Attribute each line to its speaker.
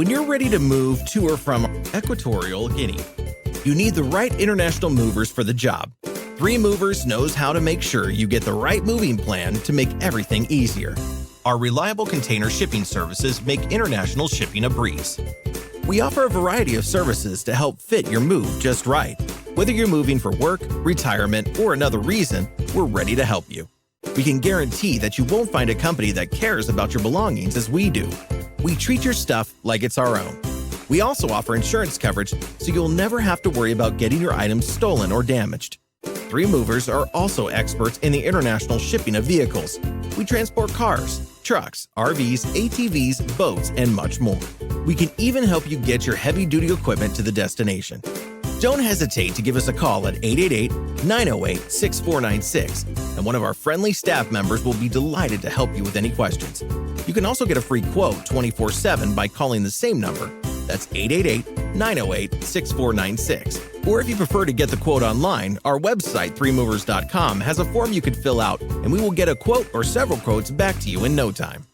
Speaker 1: When you're ready to move to or from Equatorial Guinea, you need the right international movers for the job. 3 Movers knows how to make sure you get the right moving plan to make everything easier. Our reliable container shipping services make international shipping a breeze. We offer a variety of services to help fit your move just right. Whether you're moving for work, retirement, or another reason, we're ready to help you. We can guarantee that you won't find a company that cares about your belongings as we do. We treat your stuff like it's our own. We also offer insurance coverage, so you'll never have to worry about getting your items stolen or damaged. 3 Movers are also experts in the international shipping of vehicles. We transport cars, trucks, RVs, ATVs, boats, and much more. We can even help you get your heavy-duty equipment to the destination. Don't hesitate to give us a call at 888-908-6496, and one of our friendly staff members will be delighted to help you with any questions. You can also get a free quote 24/7 by calling the same number. That's 888-908-6496. Or if you prefer to get the quote online, our website, 3movers.com, has a form you can fill out, and we will get a quote or several quotes back to you in no time.